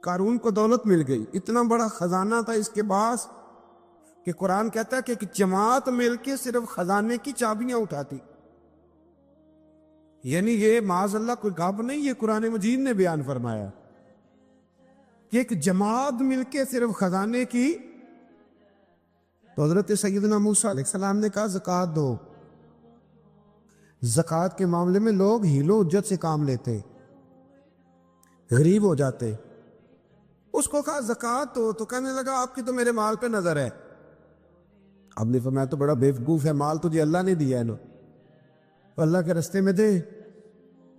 قارون کو دولت مل گئی، اتنا بڑا خزانہ تھا اس کے پاس کہ قرآن کہتا ہے کہ ایک جماعت مل کے صرف خزانے کی چابیاں اٹھاتی. یعنی یہ معاذ اللہ کوئی گپ نہیں، یہ قرآن مجید نے بیان فرمایا کہ ایک جماعت مل کے صرف خزانے کی. تو حضرت سیدنا موسیٰ علیہ السلام نے کہا زکوٰۃ دو. زکوٰۃ کے معاملے میں لوگ ہیل و حجت سے کام لیتے، غریب ہو جاتے. اس کو کہا زکوٰۃ دو تو کہنے لگا آپ کی تو میرے مال پہ نظر ہے. اب نے فرمایا تو بڑا بیوقوف ہے، مال تجھے اللہ نے دیا ہے نا، تو اللہ کے رستے میں دے.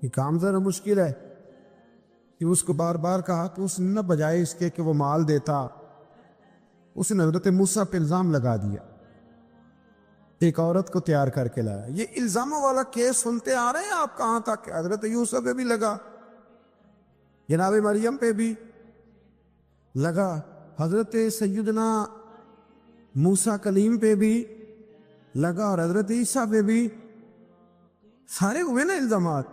یہ کام ذرا مشکل ہے کہ اس کو بار بار کہا کہ اس نے نہ بجائے اس کے کہ وہ مال دیتا، اس نے حضرت موسیٰ پہ الزام لگا دیا، ایک عورت کو تیار کر کے لایا. یہ الزاموں والا کیس سنتے آ رہے ہیں آپ کہاں تک؟ حضرت یوسف پہ بھی لگا، جناب مریم پہ بھی لگا، حضرت سیدنا موسیٰ کلیم پہ بھی لگا، اور حضرت عیسیٰ پہ بھی. سارے ہوئے نا الزامات.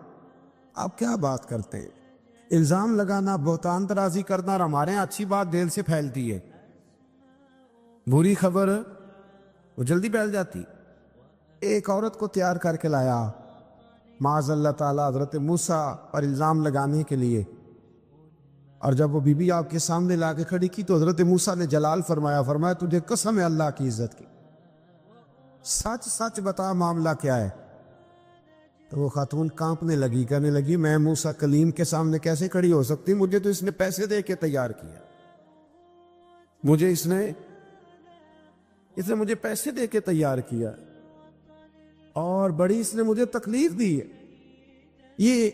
آپ کیا بات کرتے ہیں؟ الزام لگانا، بہتان ترازی کرنا، اور ہمارے یہاں اچھی بات دل سے پھیلتی ہے، بری خبر وہ جلدی پھیل جاتی. ایک عورت کو تیار کر کے لایا معاذ اللہ تعالیٰ حضرت موسیٰ پر الزام لگانے کے لیے، اور جب وہ بی بی آپ کے سامنے لا کے کھڑی کی تو حضرت موسیٰ نے جلال فرمایا تجھے قسم ہے اللہ کی عزت کی، سچ سچ بتا معاملہ کیا ہے. تو وہ خاتون کانپنے لگی، کہنے لگی میں موسیٰ کلیم کے سامنے کیسے کھڑی ہو سکتی؟ مجھے تو اس نے پیسے دے کے تیار کیا، مجھے اس نے مجھے پیسے دے کے تیار کیا، اور بڑی اس نے مجھے تکلیف دی ہے. یہ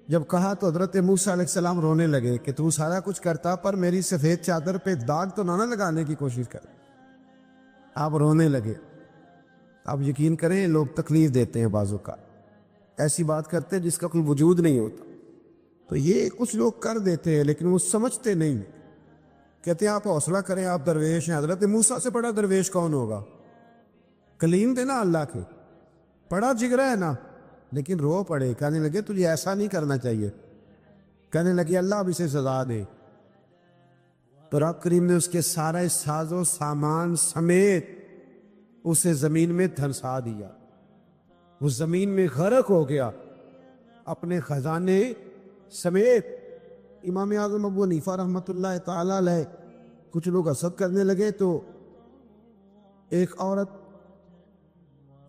جب کہا تو حضرت موسیٰ علیہ السلام رونے لگے کہ تو سارا کچھ کرتا پر میری سفید چادر پہ داغ تو نہ لگانے کی کوشش کر. آپ رونے لگے. آپ یقین کریں لوگ تکلیف دیتے ہیں، بعضوں کا ایسی بات کرتے ہیں جس کا کوئی وجود نہیں ہوتا. تو یہ کچھ لوگ کر دیتے ہیں لیکن وہ سمجھتے نہیں. کہتے ہیں آپ حوصلہ کریں، آپ درویش ہیں. حضرت موسیٰ سے بڑا درویش کون ہوگا؟ کلیم تھے نا اللہ کے، بڑا جگرا ہے نا. لیکن رو پڑے، کہنے لگے تجھے ایسا نہیں کرنا چاہیے. کہنے لگے اللہ اب اسے سزا دے. تو رب کریم نے اس کے سارے ساز و سامان سمیت اسے زمین میں دھنسا دیا. وہ زمین میں غرق ہو گیا اپنے خزانے سمیت. امام اعظم ابو حنیفہ رحمۃ اللہ تعالی علیہ کچھ لوگ حسد کرنے لگے تو ایک عورت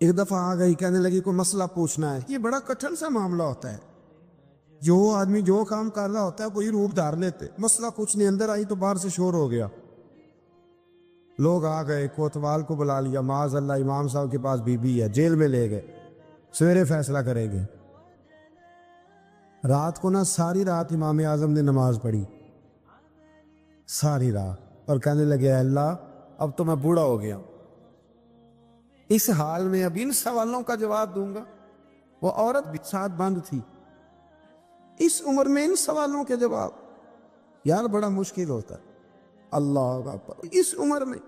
ایک دفعہ آ گئی، کہنے لگی کوئی مسئلہ پوچھنا ہے. یہ بڑا کٹھن سا معاملہ ہوتا ہے، جو آدمی جو کام کر رہا ہوتا ہے وہی روپ دھار لیتے. مسئلہ کچھ نہیں، اندر آئی تو باہر سے شور ہو گیا. لوگ آ گئے، کوتوال کو بلا لیا، معاذ اللہ امام صاحب کے پاس بی بی ہے، جیل میں لے گئے، سویرے فیصلہ کریں گے. رات کو ساری رات امام اعظم نے نماز پڑھی، ساری رات، اور کہنے لگے اللہ اب تو میں بوڑھا ہو گیا، اس حال میں اب ان سوالوں کا جواب دوں گا. وہ عورت بھی ساتھ بند تھی، اس عمر میں ان سوالوں کے جواب یار بڑا مشکل ہوتا ہے. اللہ اکبر. اس عمر میں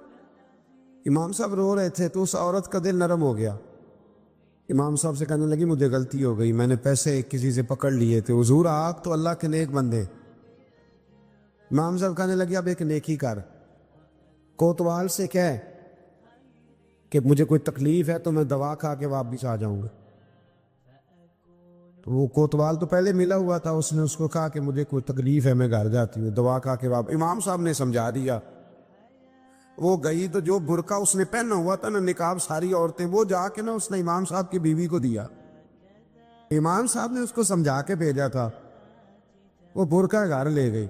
امام صاحب رو رہے تھے تو اس عورت کا دل نرم ہو گیا. امام صاحب سے کہنے لگی مجھے غلطی ہو گئی، میں نے پیسے کسی سے پکڑ لیے تھے. حضور آپ تو اللہ کے نیک بندے. امام صاحب کہنے لگے اب ایک نیکی کر، کوتوال سے کہہ کہ مجھے کوئی تکلیف ہے تو میں دوا کھا کے واپس آ جاؤں گا. تو وہ کوتوال تو پہلے ملا ہوا تھا، اس نے اس کو کہا کہ مجھے کوئی تکلیف ہے میں گھر جاتی ہوں، دوا کھا کے واپس. امام صاحب نے سمجھا دیا. وہ گئی تو جو برقع اس نے پہنا ہوا تھا نا، نقاب ساری عورتیں، وہ جا کے اس نے امام صاحب کی بیوی کو دیا. امام صاحب نے اس کو سمجھا کے بھیجا تھا. وہ برقع گھر لے گئی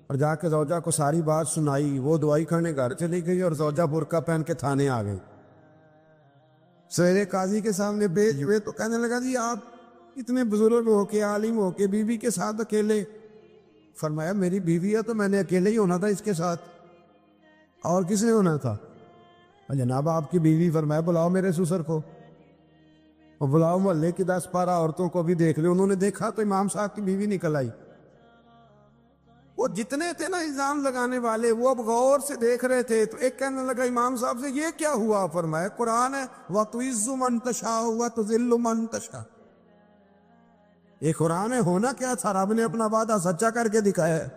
اور جا کے زوجہ کو ساری بات سنائی. وہ دوائی کھانے گھر چلی گئی اور زوجہ برقع پہن کے تھانے آ گئی. سویرے قاضی کے سامنے بھیج ہوئے تو کہنے لگا جی آپ اتنے بزرگ ہو کے عالم ہو کے بیوی کے ساتھ اکیلے. فرمایا میری بیوی ہے تو میں نے اکیلے ہی ہونا تھا اس کے ساتھ، اور کس نے ہونا تھا؟ جناب آپ کی بیوی. فرمایا بلاؤ میرے سسر کو، اور بلاؤ محلے کی 10-12 عورتوں کو بھی دیکھ لے. انہوں نے دیکھا تو امام صاحب کی بیوی نکل آئی. وہ جتنے تھے نا الزام لگانے والے وہ اب غور سے دیکھ رہے تھے. تو ایک کہنے لگا امام صاحب سے یہ کیا ہوا؟ فرمایا قرآن ہے وَتُعِزُّ مَن تَشَاءُ وَتُذِلُّ مَن تَشَاءُ. یہ قرآن ہے. ہونا کیا تھا؟ رب نے اپنا وعدہ سچا کر کے دکھایا ہے.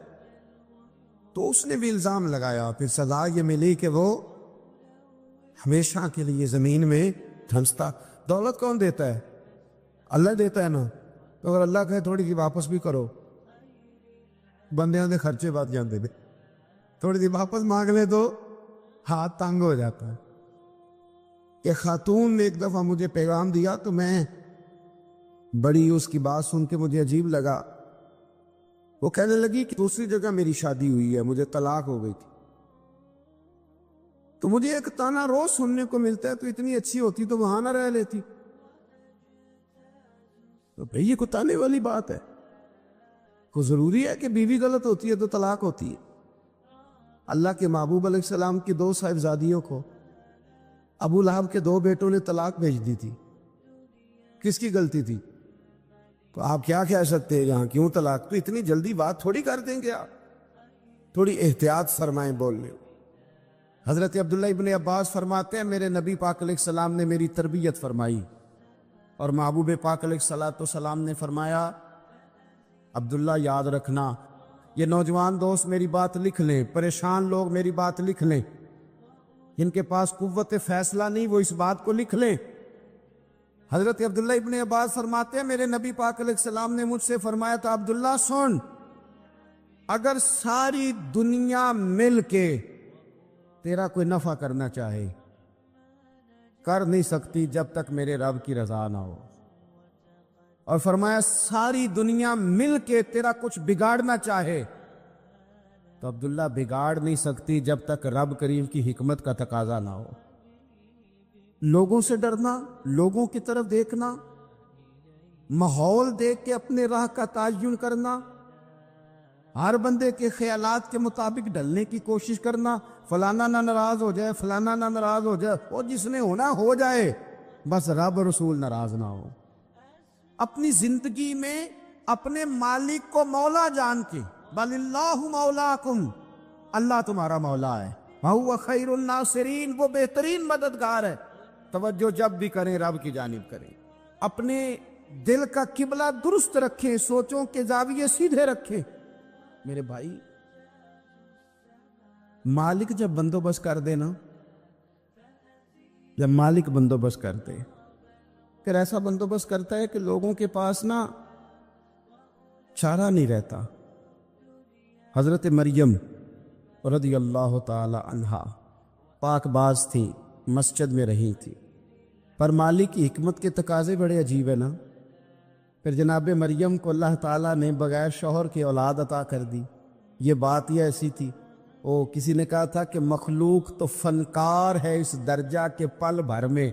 تو اس نے بھی الزام لگایا، پھر سزا یہ ملی کہ وہ ہمیشہ کے لیے زمین میں دھنستا۔ دولت کون دیتا ہے؟ اللہ دیتا ہے نا، تو اگر اللہ کہے تھوڑی سی واپس بھی کرو، بندیاں دے خرچے بات جانتے تھے، تھوڑی سی واپس مانگ لے تو ہاتھ تنگ ہو جاتا ہے۔ کہ خاتون نے ایک دفعہ مجھے پیغام دیا تو میں بڑی اس کی بات سن کے مجھے عجیب لگا۔ وہ کہنے لگی کہ دوسری جگہ میری شادی ہوئی ہے، مجھے طلاق ہو گئی تھی، تو مجھے ایک تانا روز سننے کو ملتا ہے، تو اتنی اچھی ہوتی تو وہاں نہ رہ لیتی۔ تو بھئی یہ کوئی تانے والی بات ہے؟ کوئی ضروری ہے کہ بیوی غلط ہوتی ہے تو طلاق ہوتی ہے؟ اللہ کے محبوب علیہ السلام کی 2 صاحبزادیوں کو ابو لہب کے 2 بیٹوں نے طلاق بھیج دی تھی، کس کی غلطی تھی؟ تو آپ کیا کہہ سکتے ہیں یہاں کیوں طلاق؟ تو اتنی جلدی بات تھوڑی کر دیں گے آپ، تھوڑی احتیاط فرمائیں بولنے۔ حضرت عبداللہ ابن عباس فرماتے ہیں میرے نبی پاک علیہ السلام نے میری تربیت فرمائی، اور محبوب پاک علیہ السلام نے فرمایا عبداللہ یاد رکھنا، یہ نوجوان دوست میری بات لکھ لیں، پریشان لوگ میری بات لکھ لیں، جن کے پاس قوت فیصلہ نہیں وہ اس بات کو لکھ لیں۔ حضرت عبداللہ ابن عباس فرماتے ہیں میرے نبی پاک علیہ السلام نے مجھ سے فرمایا تھا عبداللہ سن، اگر ساری دنیا مل کے تیرا کوئی نفع کرنا چاہے، کر نہیں سکتی جب تک میرے رب کی رضا نہ ہو، اور فرمایا ساری دنیا مل کے تیرا کچھ بگاڑنا چاہے تو عبداللہ بگاڑ نہیں سکتی جب تک رب کریم کی حکمت کا تقاضا نہ ہو۔ لوگوں سے ڈرنا، لوگوں کی طرف دیکھنا، ماحول دیکھ کے اپنے راہ کا تعین کرنا، ہر بندے کے خیالات کے مطابق ڈھلنے کی کوشش کرنا، فلانا نہ ناراض ہو جائے، فلانا نہ ناراض ہو جائے، اور جس نے ہونا ہو جائے، بس رب رسول ناراض نہ ہو۔ اپنی زندگی میں اپنے مالک کو مولا جان کے، بل اللہ مولاکم، اللہ تمہارا مولا ہے، وَهُوَ خَيْرُ النَّاصِرِينَ، وہ بہترین مددگار ہے۔ توجہ جب بھی کریں رب کی جانب کریں، اپنے دل کا قبلہ درست رکھیں، سوچوں کے زاویے سیدھے رکھیں۔ میرے بھائی، مالک جب بندوبست کر دے نا، جب مالک بندوبست کر دے، پھر ایسا بندوبست کرتا ہے کہ لوگوں کے پاس نا چارہ نہیں رہتا۔ حضرت مریم رضی اللہ تعالی عنہا پاک باز تھی، مسجد میں رہی تھی، پر مالک کی حکمت کے تقاضے بڑے عجیب ہیں نا۔ پھر جناب مریم کو اللہ تعالیٰ نے بغیر شوہر کے اولاد عطا کر دی۔ یہ بات یہ ایسی تھی، کسی نے کہا تھا کہ مخلوق تو فنکار ہے اس درجہ کے پل بھر میں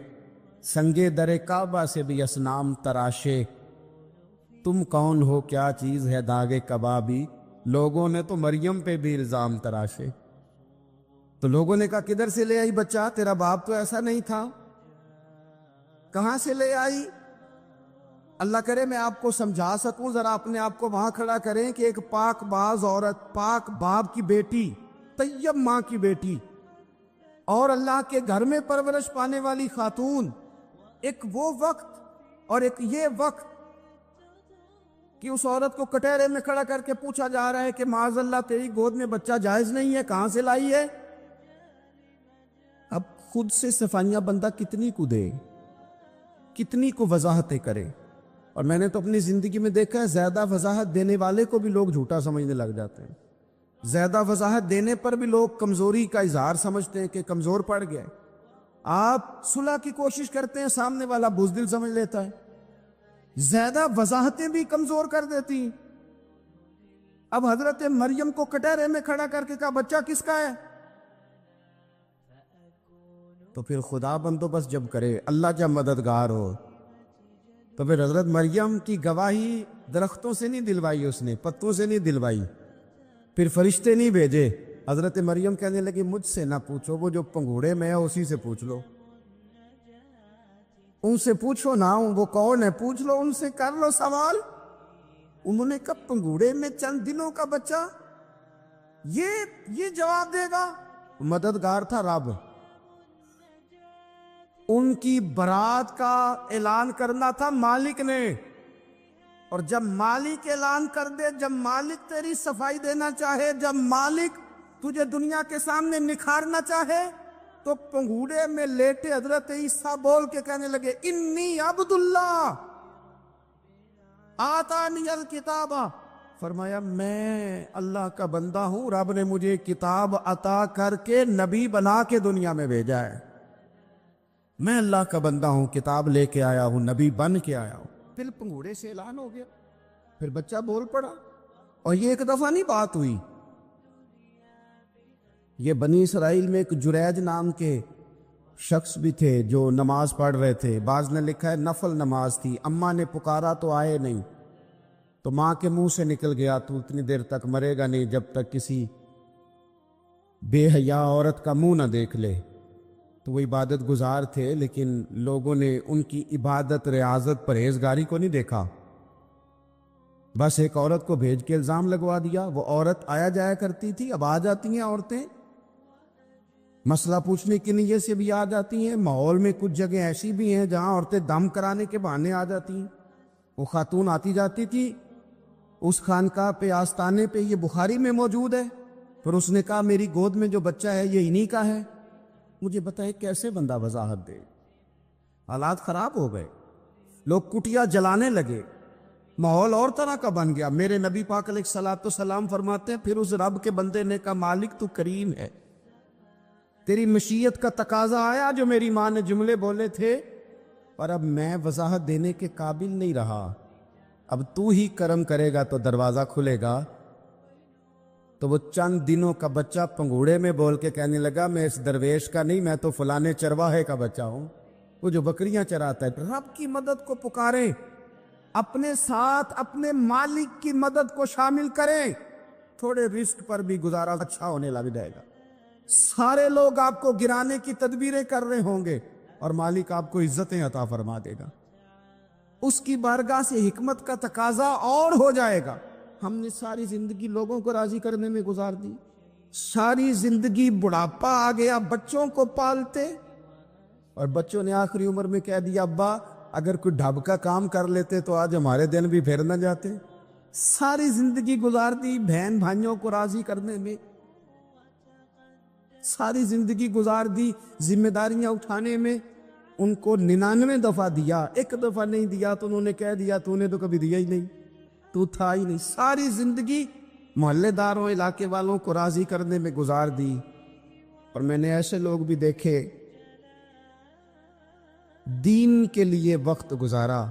سنگے در کعبہ سے بھی اصنام تراشے، تم کون ہو کیا چیز ہے داغے کبابی، لوگوں نے تو مریم پہ بھی الزام تراشے۔ تو لوگوں نے کہا کدھر سے لے آئی بچہ، تیرا باپ تو ایسا نہیں تھا، کہاں سے لے آئی؟ اللہ کرے میں آپ کو سمجھا سکوں، ذرا اپنے آپ کو وہاں کھڑا کریں کہ ایک پاک باز عورت، پاک باپ کی بیٹی، طیب ماں کی بیٹی، اور اللہ کے گھر میں پرورش پانے والی خاتون، ایک وہ وقت اور ایک یہ وقت کہ اس عورت کو کٹہرے میں کھڑا کر کے پوچھا جا رہا ہے کہ معاذ اللہ تیری گود میں بچہ جائز نہیں ہے، کہاں سے لائی ہے؟ اب خود سے صفائیاں بندہ کتنی کو دے، کتنی کو وضاحتیں کرے۔ اور میں نے تو اپنی زندگی میں دیکھا ہے زیادہ وضاحت دینے والے کو بھی لوگ جھوٹا سمجھنے لگ جاتے ہیں، زیادہ وضاحت دینے پر بھی لوگ کمزوری کا اظہار سمجھتے ہیں کہ کمزور پڑ گیا۔ آپ صلح کی کوشش کرتے ہیں، سامنے والا بزدل سمجھ لیتا ہے، زیادہ وضاحتیں بھی کمزور کر دیتی ہیں۔ اب حضرت مریم کو کٹہرے میں کھڑا کر کے کہا بچہ کس کا ہے؟ تو پھر خدا بندوبست جب کرے، اللہ جب مددگار ہو، تو پھر حضرت مریم کی گواہی درختوں سے نہیں دلوائی، اس نے پتوں سے نہیں دلوائی، پھر فرشتے نہیں بھیجے۔ حضرت مریم کہنے لگی مجھ سے نہ پوچھو، وہ جو پنگوڑے میں ہے اسی سے پوچھ لو، ان سے پوچھو نا، وہ کون ہے پوچھ لو، ان سے کر لو سوال۔ انہوں نے کہا پنگوڑے میں چند دنوں کا بچہ، یہ جواب دے گا؟ مددگار تھا رب، ان کی برات کا اعلان کرنا تھا مالک نے، اور جب مالک اعلان کر دے، جب مالک تیری صفائی دینا چاہے، جب مالک تجھے دنیا کے سامنے نکھارنا چاہے تو پنگوڑے میں لیٹے حضرت عیسیٰ بول کے کہنے لگے انی عبداللہ آتانی الکتاب، فرمایا میں اللہ کا بندہ ہوں، رب نے مجھے کتاب عطا کر کے نبی بنا کے دنیا میں بھیجا ہے، میں اللہ کا بندہ ہوں، کتاب لے کے آیا ہوں، نبی بن کے آیا ہوں۔ پھر پنگوڑے سے اعلان ہو گیا، پھر بچہ بول پڑا، اور یہ ایک دفعہ نہیں بات ہوئی۔ یہ بنی اسرائیل میں ایک جریج نام کے شخص بھی تھے جو نماز پڑھ رہے تھے، بعض نے لکھا ہے نفل نماز تھی، اماں نے پکارا تو آئے نہیں، تو ماں کے منہ سے نکل گیا تو اتنی دیر تک مرے گا نہیں جب تک کسی بے حیا عورت کا منہ نہ دیکھ لے۔ تو وہ عبادت گزار تھے، لیکن لوگوں نے ان کی عبادت، ریاضت، پرہیزگاری کو نہیں دیکھا، بس ایک عورت کو بھیج کے الزام لگوا دیا۔ وہ عورت آیا جایا کرتی تھی، اب آ جاتی ہیں عورتیں، مسئلہ پوچھنے کی نیت سے بھی آ جاتی ہیں۔ ماحول میں کچھ جگہ ایسی بھی ہیں جہاں عورتیں دم کرانے کے بہانے آ جاتی ہیں۔ وہ خاتون آتی جاتی تھی اس خانقاہ پہ، آستانے پہ، یہ بخاری میں موجود ہے، پھر اس نے کہا میری گود میں جو بچہ ہے یہ انہی کا ہے۔ مجھے بتائے کیسے بندہ وضاحت دے؟ حالات خراب ہو گئے، لوگ کٹیا جلانے لگے، ماحول اور طرح کا بن گیا۔ میرے نبی پاک علیہ الصلوۃ والسلام فرماتے ہیں پھر اس رب کے بندے نے کہا مالک تو کریم ہے، تیری مشیت کا تقاضا آیا جو میری ماں نے جملے بولے تھے، پر اب میں وضاحت دینے کے قابل نہیں رہا، اب تو ہی کرم کرے گا تو دروازہ کھلے گا۔ تو وہ چند دنوں کا بچہ پنگوڑے میں بول کے کہنے لگا میں اس درویش کا نہیں، میں تو فلانے چرواہے کا بچہ ہوں، وہ جو بکریاں چراتا ہے۔ رب کی مدد کو پکاریں، اپنے ساتھ اپنے مالک کی مدد کو شامل کریں، تھوڑے رزق پر بھی گزارا اچھا ہونے لگ جائے گا۔ سارے لوگ آپ کو گرانے کی تدبیریں کر رہے ہوں گے اور مالک آپ کو عزتیں عطا فرما دے گا، اس کی بارگاہ سے حکمت کا تقاضا اور ہو جائے گا۔ ہم نے ساری زندگی لوگوں کو راضی کرنے میں گزار دی، ساری زندگی بڑھاپا آ گیا بچوں کو پالتے، اور بچوں نے آخری عمر میں کہہ دیا ابا اگر کوئی ڈھب کا کام کر لیتے تو آج ہمارے دن بھی پھر نہ جاتے۔ ساری زندگی گزار دی بہن بھائیوں کو راضی کرنے میں، ساری زندگی گزار دی ذمہ داریاں اٹھانے میں، ان کو 99 دفعہ دیا، ایک دفعہ نہیں دیا تو انہوں نے کہہ دیا تو نے تو کبھی دیا ہی نہیں، تو تھا ہی نہیں۔ ساری زندگی محلے داروں، علاقے والوں کو راضی کرنے میں گزار دی۔ اور میں نے ایسے لوگ بھی دیکھے دین کے لیے وقت گزارا،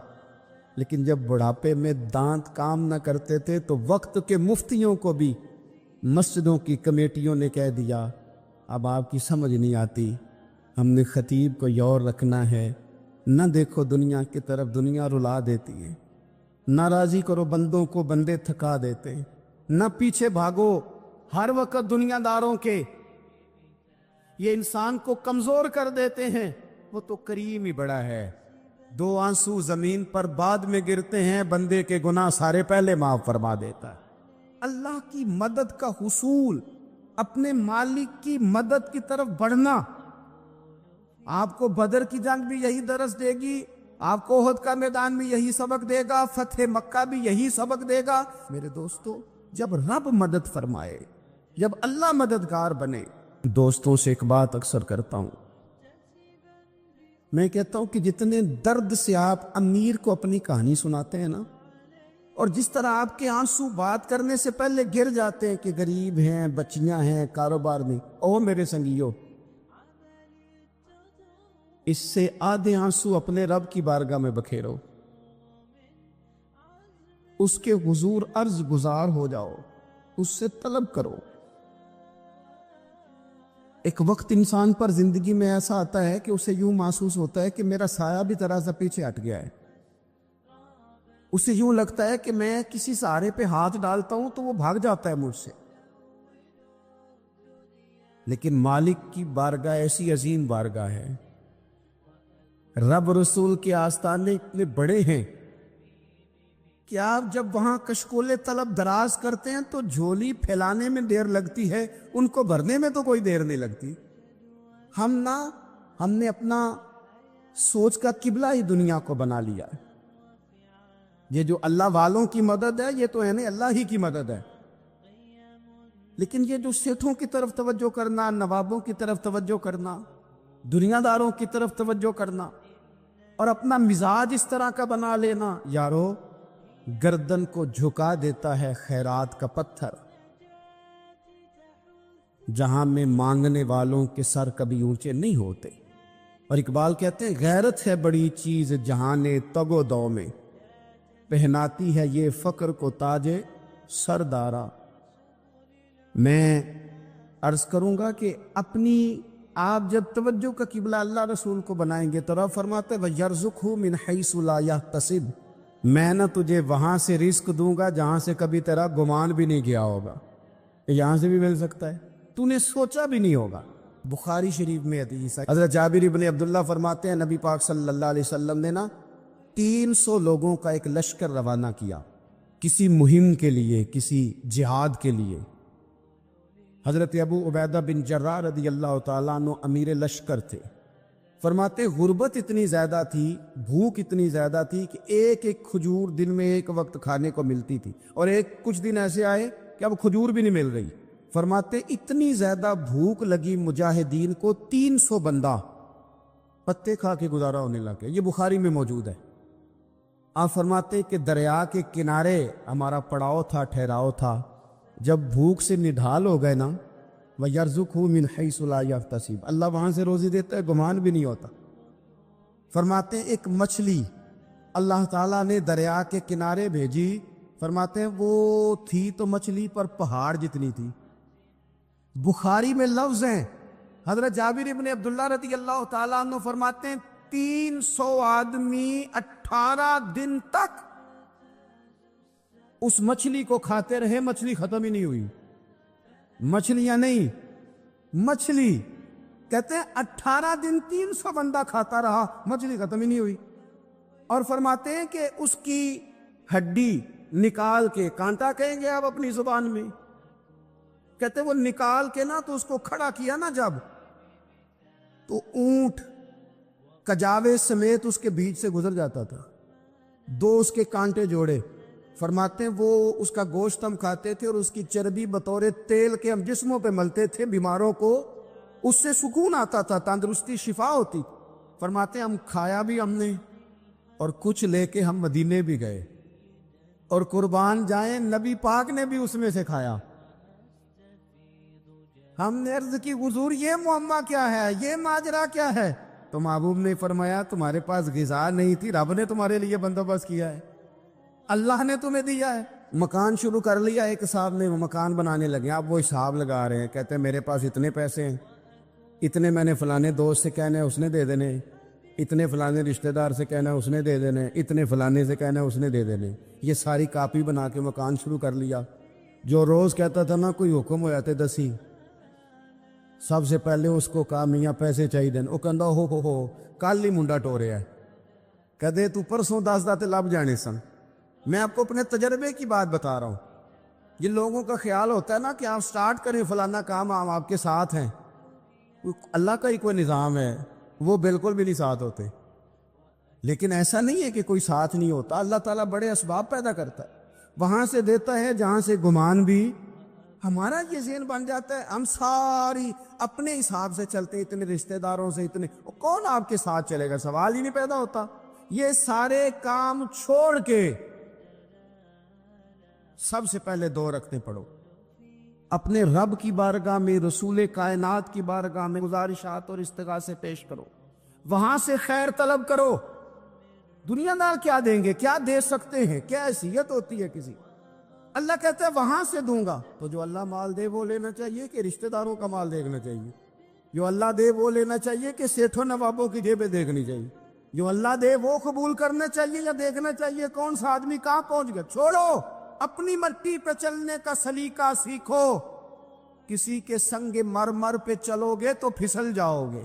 لیکن جب بڑھاپے میں دانت کام نہ کرتے تھے تو وقت کے مفتیوں کو بھی مسجدوں کی کمیٹیوں نے کہہ دیا اب آپ کی سمجھ نہیں آتی، ہم نے خطیب کو یور رکھنا ہے، نہ دیکھو دنیا کی طرف، دنیا رلا دیتی ہے، نہ راضی کرو بندوں کو، بندے تھکا دیتے، نہ پیچھے بھاگو ہر وقت دنیا داروں کے، یہ انسان کو کمزور کر دیتے ہیں۔ وہ تو کریم ہی بڑا ہے، 2 آنسو زمین پر بعد میں گرتے ہیں، بندے کے گناہ سارے پہلے معاف فرما دیتا ہے۔ اللہ کی مدد کا حصول، اپنے مالک کی مدد کی طرف بڑھنا، آپ کو بدر کی جنگ بھی یہی درس دے گی، آپ کو احد کا میدان بھی یہی سبق دے گا، فتح مکہ بھی یہی سبق دے گا۔ میرے دوستو جب رب مدد فرمائے، جب اللہ مددگار بنے، دوستوں سے ایک بات اکثر کرتا ہوں، میں کہتا ہوں کہ جتنے درد سے آپ امیر کو اپنی کہانی سناتے ہیں نا، اور جس طرح آپ کے آنسو بات کرنے سے پہلے گر جاتے ہیں کہ غریب ہیں، بچیاں ہیں، کاروبار نہیں، او میرے سنگیو، اس سے آدھے آنسو اپنے رب کی بارگاہ میں بکھیرو، اس کے حضور عرض گزار ہو جاؤ، اس سے طلب کرو۔ ایک وقت انسان پر زندگی میں ایسا آتا ہے کہ اسے یوں محسوس ہوتا ہے کہ میرا سایہ بھی ذرا سا پیچھے ہٹ گیا ہے، اسے یوں لگتا ہے کہ میں کسی سہارے پہ ہاتھ ڈالتا ہوں تو وہ بھاگ جاتا ہے مجھ سے، لیکن مالک کی بارگاہ ایسی عظیم بارگاہ ہے، رب رسول کے آستانے اتنے بڑے ہیں کہ آپ جب وہاں کشکول طلب دراز کرتے ہیں تو جھولی پھیلانے میں دیر لگتی ہے، ان کو بھرنے میں تو کوئی دیر نہیں لگتی۔ ہم نے اپنا سوچ کا قبلہ ہی دنیا کو بنا لیا ہے۔ یہ جو اللہ والوں کی مدد ہے یہ تو ہے نا اللہ ہی کی مدد ہے، لیکن یہ جو سیٹھوں کی طرف توجہ کرنا، نوابوں کی طرف توجہ کرنا، دنیا داروں کی طرف توجہ کرنا اور اپنا مزاج اس طرح کا بنا لینا، یارو گردن کو جھکا دیتا ہے خیرات کا پتھر، جہاں میں مانگنے والوں کے سر کبھی اونچے نہیں ہوتے۔ اور اقبال کہتے ہیں غیرت ہے بڑی چیز جہان تگ و دو میں، پہناتی ہے یہ فقر کو تاج سردارا۔ میں عرض کروں گا کہ اپنی آپ جب توجہ کا قبلہ اللہ رسول کو بنائیں گے تو رب فرماتے وَيَرْزُقْهُ مِنْ حَيْثُ لَا يَحْتَسِبُ، میں نہ تجھے وہاں سے رزق دوں گا جہاں سے کبھی تیرا گمان بھی نہیں گیا ہوگا، یہاں سے بھی مل سکتا ہے، تو نے سوچا بھی نہیں ہوگا۔ بخاری شریف میں حدیث ہے، حضرت جابر ابن عبداللہ فرماتے ہیں نبی پاک صلی اللہ علیہ وسلم نے 300 لوگوں کا ایک لشکر روانہ کیا کسی مہم کے لیے، کسی جہاد کے لیے۔ حضرت ابو عبیدہ بن جراح رضی اللہ تعالیٰ عنہ امیر لشکر تھے۔ فرماتے غربت اتنی زیادہ تھی، بھوک اتنی زیادہ تھی کہ ایک ایک کھجور دن میں ایک وقت کھانے کو ملتی تھی، اور کچھ دن ایسے آئے کہ اب کھجور بھی نہیں مل رہی۔ فرماتے اتنی زیادہ بھوک لگی مجاہدین کو، 300 بندہ پتے کھا کے گزارا ہونے لگے۔ یہ بخاری میں موجود ہے۔ آپ فرماتے کہ دریا کے کنارے ہمارا پڑاؤ تھا، ٹھہراؤ تھا، جب بھوک سے نڈھال ہو گئے وَيَرْزُقْهُ مِنْ حَيْثُ لَا يَحْتَسِبُ، اللہ وہاں سے روزی دیتا ہے، گمان بھی نہیں ہوتا۔ فرماتے ہیں ایک مچھلی اللہ تعالیٰ نے دریا کے کنارے بھیجی، فرماتے ہیں وہ تھی تو مچھلی پر پہاڑ جتنی تھی۔ بخاری میں لفظ ہیں، حضرت جابر ابن عبداللہ رضی اللہ تعالیٰ عنہ فرماتے ہیں 300 آدمی 18 دن تک اس مچھلی کو کھاتے رہے، مچھلی ختم ہی نہیں ہوئی۔ مچھلیاں نہیں، مچھلی کہتے ہیں 18 دن 300 بندہ کھاتا رہا، مچھلی ختم ہی نہیں ہوئی۔ اور فرماتے ہیں کہ اس کی ہڈی نکال کے، کانٹا کہیں گے آپ اپنی زبان میں، کہتے ہیں وہ نکال کے تو اس کو کھڑا کیا جب، تو اونٹ کجاوے سمیت اس کے بیچ سے گزر جاتا تھا، 2 اس کے کانٹے جوڑے۔ فرماتے ہیں وہ اس کا گوشت ہم کھاتے تھے اور اس کی چربی بطور تیل کے ہم جسموں پہ ملتے تھے، بیماروں کو اس سے سکون آتا تھا، تندرستی شفا ہوتی۔ فرماتے ہیں ہم کھایا بھی ہم نے، اور کچھ لے کے ہم مدینے بھی گئے، اور قربان جائیں نبی پاک نے بھی اس میں سے کھایا۔ ہم نے عرض کی حضور یہ معمہ کیا ہے، یہ ماجرا کیا ہے؟ تو محبوب نے فرمایا تمہارے پاس غذا نہیں تھی، رب نے تمہارے لیے بندوبست کیا ہے، اللہ نے تمہیں دیا ہے۔ مکان شروع کر لیا، ایک صاحب نے مکان بنانے لگے، آپ وہ حساب لگا رہے ہیں، کہتے ہیں میرے پاس اتنے پیسے ہیں، اتنے میں نے فلانے دوست سے کہنا ہے اس نے دے دینے، اتنے فلانے رشتہ دار سے کہنا ہے اس نے دے دینے، اتنے فلانے سے کہنا ہے اس نے دے دینے۔ یہ ساری کاپی بنا کے مکان شروع کر لیا۔ جو روز کہتا تھا کوئی حکم ہو جاتے 10 سب سے پہلے اس کو کہا میاں پیسے چاہیے، وہ کہندا ہو کل ہی منڈا ٹوریا ہے، کہتے تو پرسوں 10 داتے لب جانے سن۔ میں آپ کو اپنے تجربے کی بات بتا رہا ہوں۔ یہ لوگوں کا خیال ہوتا ہے کہ آپ سٹارٹ کریں فلانا کام، آپ کے ساتھ ہیں، اللہ کا ہی کوئی نظام ہے، وہ بالکل بھی نہیں ساتھ ہوتے۔ لیکن ایسا نہیں ہے کہ کوئی ساتھ نہیں ہوتا، اللہ تعالیٰ بڑے اسباب پیدا کرتا ہے، وہاں سے دیتا ہے جہاں سے گمان بھی۔ ہمارا یہ ذہن بن جاتا ہے ہم ساری اپنے حساب سے چلتے، اتنے رشتہ داروں سے، اتنے کون آپ کے ساتھ چلے گا، سوال ہی نہیں پیدا ہوتا۔ یہ سارے کام چھوڑ کے سب سے پہلے 2 رکعتیں پڑھو، اپنے رب کی بارگاہ میں، رسول کائنات کی بارگاہ میں گزارشات اور استغاثے پیش کرو، وہاں سے خیر طلب کرو۔ دنیا دار کیا دیں گے، کیا دے سکتے ہیں، کیا حیثیت ہوتی ہے کسی؟ اللہ کہتا ہے وہاں سے دوں گا۔ تو جو اللہ مال دے وہ لینا چاہیے کہ رشتہ داروں کا مال دیکھنا چاہیے؟ جو اللہ دے وہ لینا چاہیے کہ سیٹھوں نوابوں کی جیبیں دیکھنی چاہیے؟ جو اللہ دے وہ قبول کرنا چاہیے یا دیکھنا چاہیے کون سا آدمی کہاں پہنچ گیا؟ چھوڑو، اپنی مٹی پہ چلنے کا سلیقہ سیکھو۔ کسی کے سنگ مرمر پہ چلو گے تو پھسل جاؤ گے۔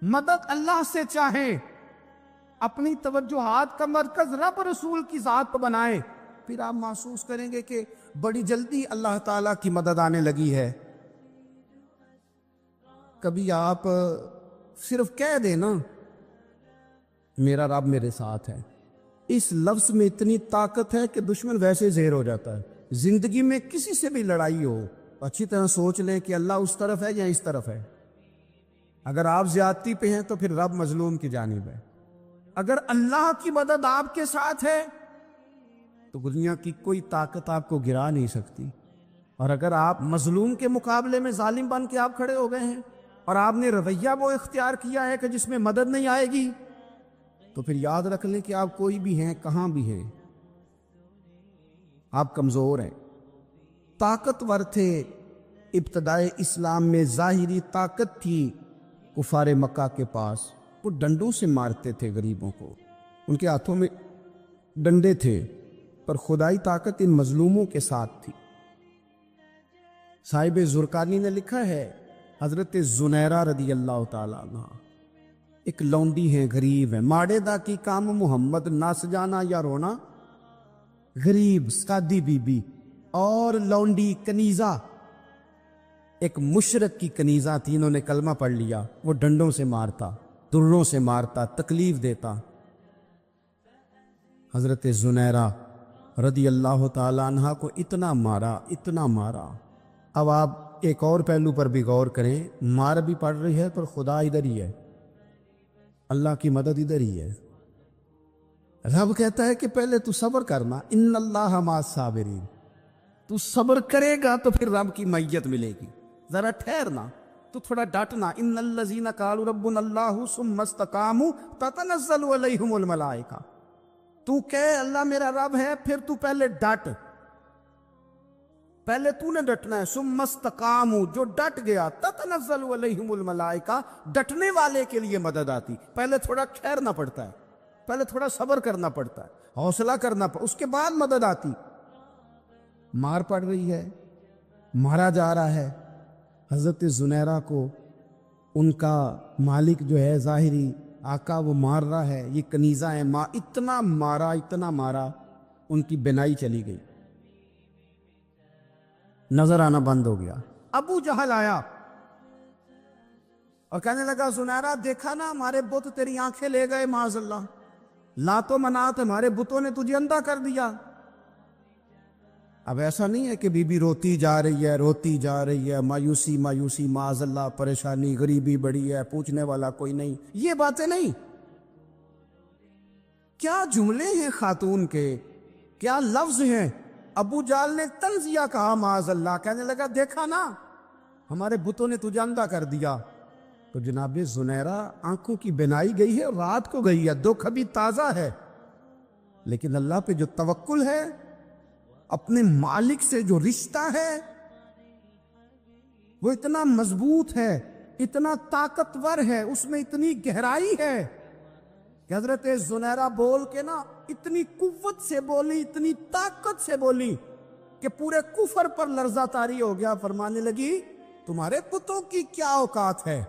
مدد اللہ سے چاہیں، اپنی توجہات کا مرکز رب رسول کی ذات پر بنائیں، پھر آپ محسوس کریں گے کہ بڑی جلدی اللہ تعالیٰ کی مدد آنے لگی ہے۔ کبھی آپ صرف کہہ دیں میرا رب میرے ساتھ ہے، اس لفظ میں اتنی طاقت ہے کہ دشمن ویسے زہر ہو جاتا ہے۔ زندگی میں کسی سے بھی لڑائی ہو اچھی طرح سوچ لیں کہ اللہ اس طرف ہے یا اس طرف ہے. اگر آپ زیادتی پہ ہیں تو پھر رب مظلوم کی جانب ہے. اگر اللہ کی مدد آپ کے ساتھ ہے تو دنیا کی کوئی طاقت آپ کو گرا نہیں سکتی. اور اگر آپ مظلوم کے مقابلے میں ظالم بن کے آپ کھڑے ہو گئے ہیں اور آپ نے رویہ وہ اختیار کیا ہے کہ جس میں مدد نہیں آئے گی, تو پھر یاد رکھ لیں کہ آپ کوئی بھی ہیں, کہاں بھی ہیں, آپ کمزور ہیں. طاقتور تھے ابتدائے اسلام میں, ظاہری طاقت تھی کفار مکہ کے پاس, وہ ڈنڈوں سے مارتے تھے غریبوں کو, ان کے ہاتھوں میں ڈنڈے تھے, پر خدائی طاقت ان مظلوموں کے ساتھ تھی. صاحب زرقانی نے لکھا ہے حضرت زنیرہ رضی اللہ تعالیٰ عنہ ایک لونڈی ہیں, غریب ہیں, ماڑے دا کی کام محمد نس جانا یا رونا, غریب سادی بی بی اور لونڈی کنیزہ, ایک مشرک کی کنیزہ تھی, انہوں نے کلمہ پڑھ لیا, وہ ڈنڈوں سے مارتا, دروں سے مارتا, تکلیف دیتا. حضرت زنیرہ رضی اللہ تعالیٰ عنہ کو اتنا مارا, اتنا مارا. اب آپ ایک اور پہلو پر بھی غور کریں, مار بھی پڑ رہی ہے پر خدا ادھر ہی ہے, اللہ کی مدد ادھر ہی ہے. رب کہتا ہے کہ پہلے تو صبر کرنا, ان اللہ مع الصابرین, تو صبر کرے گا تو پھر رب کی معیت ملے گی. ذرا ٹھہرنا, تو تھوڑا ڈٹنا. ان الذین قالوا ربنا اللہ ثم استقاموا تتنزل علیہم الملائکہ, تو کہے اللہ میرا رب ہے, پھر تو پہلے ڈٹ, پہلے تو نے ڈٹنا ہے. ثم استقاموا, جو ڈٹ گیا, تتنزل علیہم الملائکہ, ڈٹنے والے کے لیے مدد آتی. پہلے تھوڑا ٹھہرنا پڑتا ہے, پہلے تھوڑا صبر کرنا پڑتا ہے, حوصلہ کرنا پڑتا, اس کے بعد مدد آتی. مار پڑ رہی ہے, مارا جا رہا ہے. حضرت زنیرہ کو ان کا مالک جو ہے ظاہری آقا وہ مار رہا ہے, یہ کنیزہ ہے, اتنا مارا, اتنا مارا, ان کی بینائی چلی گئی, نظر آنا بند ہو گیا. ابو جہل آیا اور کہنے لگا زنیرہ دیکھا نا ہمارے بت تیری آنکھیں لے گئے, معاذ اللہ, لات و منات ہمارے بتوں نے تجھے اندھا کر دیا. اب ایسا نہیں ہے کہ بی بی روتی جا رہی ہے, روتی جا رہی ہے, مایوسی مایوسی, معاذ اللہ, پریشانی, غریبی بڑی ہے, پوچھنے والا کوئی نہیں, یہ باتیں نہیں. کیا جملے ہیں خاتون کے, کیا لفظ ہیں. ابو جال نے تنزیہ کہا, معاذ اللہ, کہنے لگا دیکھا نا ہمارے بتوں نے تجھے اندھا کر دیا. تو جناب زنیرہ آنکھوں کی بینائی گئی ہے, رات کو گئی ہے, دکھ ابھی تازہ ہے, لیکن اللہ پہ جو توکل ہے, اپنے مالک سے جو رشتہ ہے, وہ اتنا مضبوط ہے, اتنا طاقتور ہے, اس میں اتنی گہرائی ہے کہ حضرت زنیرہ بول کے نا اتنی قوت سے بولی, اتنی طاقت سے بولی کہ پورے کفر پر لرزہ طاری ہو گیا. فرمانے لگی تمہارے بتوں کی کیا اوقات ہے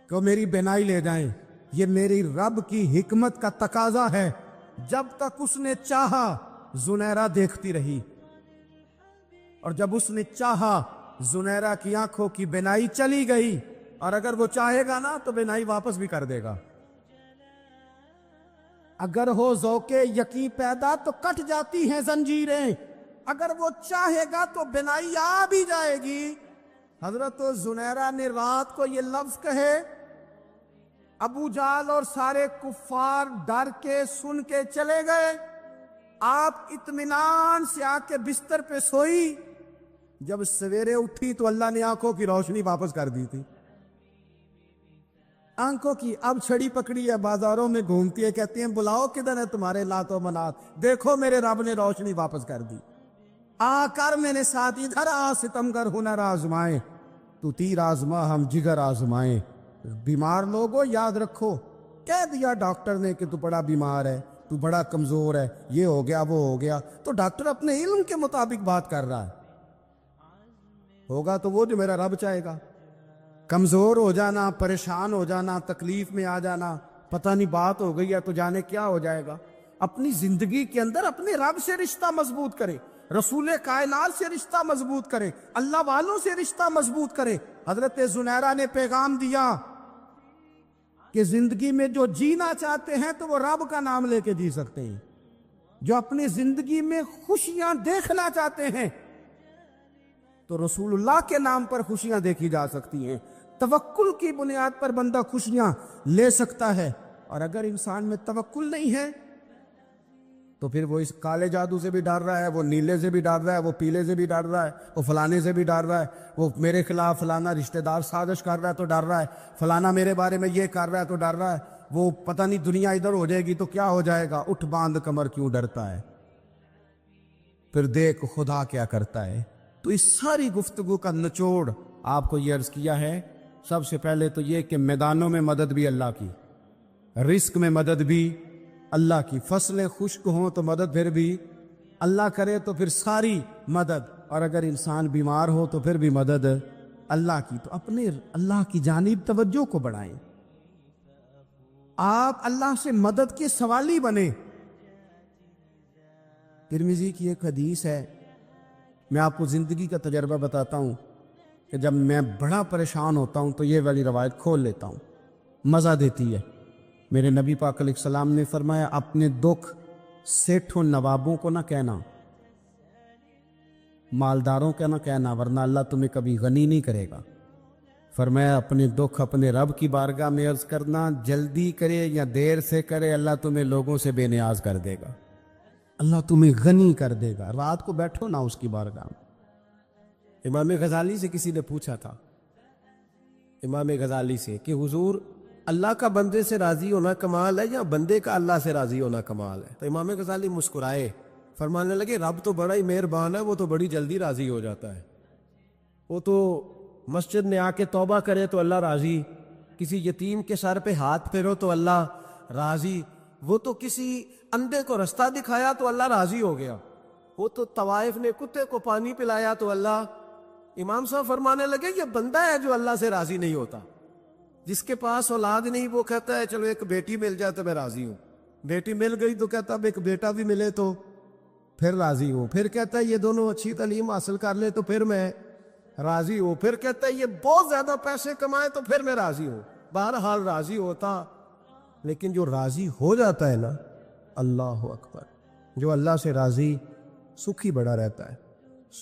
کہ وہ میری بینائی لے جائیں, یہ میری رب کی حکمت کا تقاضا ہے. جب تک اس نے چاہا زنیرہ دیکھتی رہی, اور جب اس نے چاہا زنیرہ کی آنکھوں کی بینائی چلی گئی, اور اگر وہ چاہے گا نا تو بینائی واپس بھی کر دے گا. اگر ہو ذوق یقین پیدا تو کٹ جاتی ہیں زنجیریں, اگر وہ چاہے گا تو بینائی آ بھی جائے گی. حضرت زنیرہ نے رات کو یہ لفظ کہے, ابو جال اور سارے کفار ڈر کے سن کے چلے گئے. آپ اطمینان سے آ کے بستر پہ سوئی, جب سویرے اٹھی تو اللہ نے آنکھوں کی روشنی واپس کر دی تھی. آنکھوں کی اب چھڑی پکڑی ہے, بازاروں میں گھومتی ہے, کہتی ہیں بلاؤ کدھر ہے تمہارے لات و منات, دیکھو میرے رب نے روشنی واپس کر دی. آ کر میرے ساتھ ادھر آ, ستمگر ہنر آزمائے, تو تیر آزما ہم جگر آزمائے. بیمار لوگوں یاد رکھو, کہہ دیا ڈاکٹر نے کہ تو بڑا بیمار ہے, تو بڑا کمزور ہے, یہ ہو گیا وہ ہو گیا, تو ڈاکٹر اپنے علم کے مطابق بات کر رہا ہے. ہوگا تو وہ جو میرا رب چاہے گا. کمزور ہو جانا, پریشان ہو جانا, تکلیف میں آ جانا, پتہ نہیں بات ہو گئی ہے تو جانے کیا ہو جائے گا. اپنی زندگی کے اندر اپنے رب سے رشتہ مضبوط کرے, رسول کائنات سے رشتہ مضبوط کرے, اللہ والوں سے رشتہ مضبوط کرے. حضرت زنیرہ نے پیغام دیا کہ زندگی میں جو جینا چاہتے ہیں تو وہ رب کا نام لے کے جی سکتے ہیں. جو اپنی زندگی میں خوشیاں دیکھنا چاہتے ہیں تو رسول اللہ کے نام پر خوشیاں دیکھی جا سکتی ہیں. توکل کی بنیاد پر بندہ خوشیاں لے سکتا ہے. اور اگر انسان میں توکل نہیں ہے تو پھر وہ اس کالے جادو سے بھی ڈر رہا ہے, وہ نیلے سے بھی ڈر رہا ہے, وہ پیلے سے بھی ڈر رہا ہے, وہ فلانے سے بھی ڈر رہا ہے, وہ میرے خلاف فلانا رشتہ دار سازش کر رہا ہے تو ڈر رہا ہے, فلانا میرے بارے میں یہ کر رہا ہے تو ڈر رہا ہے, وہ پتہ نہیں دنیا ادھر ہو جائے گی تو کیا ہو جائے گا. اٹھ باندھ کمر کیوں ڈرتا ہے, پھر دیکھ خدا کیا کرتا ہے. تو اس ساری گفتگو کا نچوڑ آپ کو یہ عرض کیا ہے. سب سے پہلے تو یہ کہ میدانوں میں مدد بھی اللہ کی, رزق میں مدد بھی اللہ کی, فصلیں خشک ہوں تو مدد پھر بھی اللہ کرے تو پھر ساری مدد, اور اگر انسان بیمار ہو تو پھر بھی مدد اللہ کی. تو اپنے اللہ کی جانب توجہ کو بڑھائیں, آپ اللہ سے مدد کے سوالی بنیں. ترمذی کی ایک حدیث ہے, میں آپ کو زندگی کا تجربہ بتاتا ہوں کہ جب میں بڑا پریشان ہوتا ہوں تو یہ والی روایت کھول لیتا ہوں, مزہ دیتی ہے. میرے نبی پاک علیہ السلام نے فرمایا اپنے دکھ سیٹھوں نوابوں کو نہ کہنا, مالداروں کا نہ کہنا, ورنہ اللہ تمہیں کبھی غنی نہیں کرے گا. فرمایا اپنے دکھ اپنے رب کی بارگاہ میں عرض کرنا, جلدی کرے یا دیر سے کرے اللہ تمہیں لوگوں سے بے نیاز کر دے گا, اللہ تمہیں غنی کر دے گا. رات کو بیٹھو نا اس کی بارگاہ میں. امام غزالی سے کسی نے پوچھا تھا, امام غزالی سے, کہ حضور اللہ کا بندے سے راضی ہونا کمال ہے یا بندے کا اللہ سے راضی ہونا کمال ہے؟ تو امام غزالی مسکرائے, فرمانے لگے رب تو بڑا ہی مہربان ہے, وہ تو بڑی جلدی راضی ہو جاتا ہے. وہ تو مسجد میں آ کے توبہ کرے تو اللہ راضی, کسی یتیم کے سر پہ ہاتھ پھیرو تو اللہ راضی, وہ تو کسی اندھے کو رستہ دکھایا تو اللہ راضی ہو گیا, وہ تو طوائف نے کتے کو پانی پلایا تو اللہ. امام صاحب فرمانے لگے یہ بندہ ہے جو اللہ سے راضی نہیں ہوتا. جس کے پاس اولاد نہیں وہ کہتا ہے چلو ایک بیٹی مل جائے تو میں راضی ہوں, بیٹی مل گئی تو کہتا اب ایک بیٹا بھی ملے تو پھر راضی ہوں, پھر کہتا ہے یہ دونوں اچھی تعلیم حاصل کر لے تو پھر میں راضی ہوں, پھر کہتا ہے یہ بہت زیادہ پیسے کمائے تو پھر میں راضی ہوں. بہرحال راضی ہوتا, لیکن جو راضی ہو جاتا ہے نا, اللہ اکبر, جو اللہ سے راضی سکھی بڑا رہتا ہے,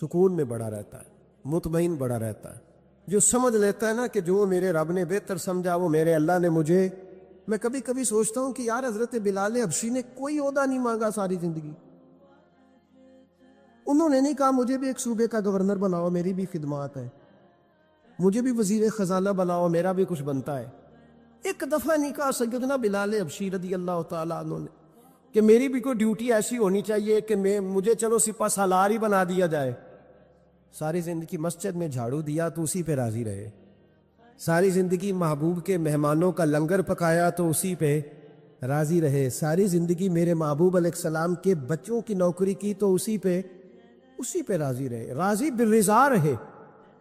سکون میں بڑا رہتا ہے, مطمئن بڑا رہتا ہے. جو سمجھ لیتا ہے نا کہ جو میرے رب نے بہتر سمجھا وہ میرے اللہ نے مجھے. میں کبھی کبھی سوچتا ہوں کہ یار حضرت بلال حبشی نے کوئی عہدہ نہیں مانگا ساری زندگی, انہوں نے نہیں کہا مجھے بھی ایک صوبے کا گورنر بناؤ میری بھی خدمات ہے, مجھے بھی وزیر خزانہ بناؤ میرا بھی کچھ بنتا ہے. ایک دفعہ نہیں کہا سیدنا بلال حبشی رضی اللہ تعالیٰ عنہ نے کہ میری بھی کوئی ڈیوٹی ایسی ہونی چاہیے کہ مجھے چلو سپہ سالار ہی بنا دیا جائے. ساری زندگی مسجد میں جھاڑو دیا تو اسی پہ راضی رہے, ساری زندگی محبوب کے مہمانوں کا لنگر پکایا تو اسی پہ راضی رہے, ساری زندگی میرے محبوب علیہ السلام کے بچوں کی نوکری کی تو اسی پہ راضی رہے, راضی بالرضا رہے.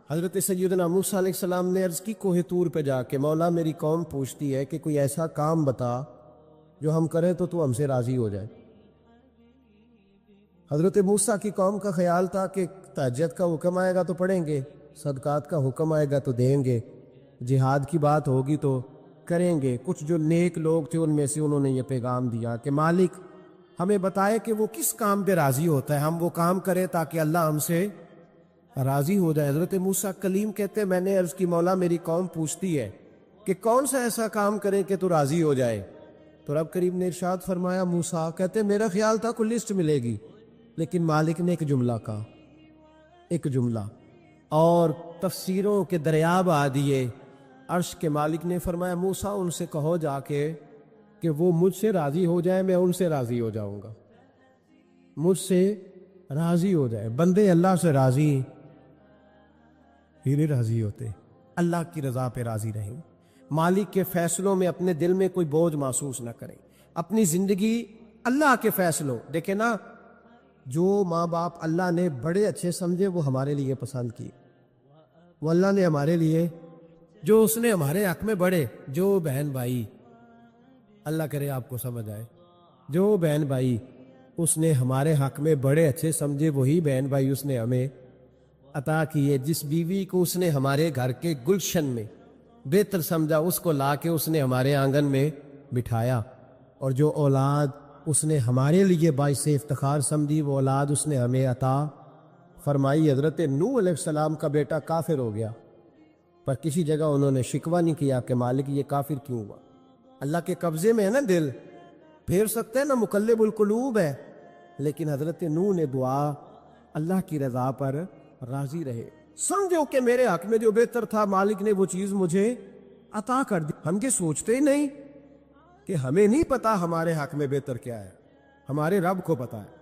حضرت سیدنا موسیٰ علیہ السلام نے عرض کی کوہ طور پہ جا کے, مولا میری قوم پوچھتی ہے کہ کوئی ایسا کام بتا جو ہم کریں تو ہم سے راضی ہو جائے. حضرت موسیٰ کی قوم کا خیال تھا کہ تہجد کا حکم آئے گا تو پڑھیں گے, صدقات کا حکم آئے گا تو دیں گے, جہاد کی بات ہوگی تو کریں گے. کچھ جو نیک لوگ تھے ان میں سے انہوں نے یہ پیغام دیا کہ مالک ہمیں بتائے کہ وہ کس کام پہ راضی ہوتا ہے, ہم وہ کام کریں تاکہ اللہ ہم سے راضی ہو جائے. حضرت موسیٰ کلیم کہتے میں نے عرض کی مولا میری قوم پوچھتی ہے کہ کون سا ایسا کام کریں کہ تو راضی ہو جائے. تو رب کریم نے ارشاد فرمایا موسیٰ, کہتے میرا خیال تھا کوئی لسٹ ملے گی, لیکن مالک نے ایک جملہ کہا, ایک جملہ, اور تفسیروں کے دریا بہا دیے. عرش کے مالک نے فرمایا موسیٰ ان سے کہو جا کے کہ وہ مجھ سے راضی ہو جائے, میں ان سے راضی ہو جاؤں گا, مجھ سے راضی ہو جائے. بندے اللہ سے راضی ہی نہیں راضی ہوتے, اللہ کی رضا پہ راضی رہیں, مالک کے فیصلوں میں اپنے دل میں کوئی بوجھ محسوس نہ کریں, اپنی زندگی اللہ کے فیصلوں. دیکھیں نا, جو ماں باپ اللہ نے بڑے اچھے سمجھے وہ ہمارے لیے پسند کی, وہ اللہ نے ہمارے لیے جو اس نے ہمارے حق میں بڑے, جو بہن بھائی, اللہ کرے آپ کو سمجھ آئے, جو بہن بھائی اس نے ہمارے حق میں بڑے اچھے سمجھے وہی بہن بھائی اس نے ہمیں عطا کیے. جس بیوی کو اس نے ہمارے گھر کے گلشن میں بہتر سمجھا اس کو لا کے اس نے ہمارے آنگن میں بٹھایا, اور جو اولاد اس نے ہمارے لیے باعث افتخار سمجھی وہ اولاد اس نے ہمیں عطا فرمائی۔ حضرت نوح علیہ السلام کا بیٹا کافر ہو گیا، پر کسی جگہ انہوں نے شکوہ نہیں کیا کہ مالک یہ کافر کیوں ہوا۔ اللہ کے قبضے میں ہے نا دل، پھیر سکتے ہیں نا، مقلب القلوب ہے، لیکن حضرت نوح نے دعا اللہ کی رضا پر راضی رہے، سمجھو کہ میرے حق میں جو بہتر تھا مالک نے وہ چیز مجھے عطا کر دی۔ ہم یہ سوچتے ہی نہیں کہ ہمیں نہیں پتا ہمارے حق میں بہتر کیا ہے، ہمارے رب کو پتا ہے۔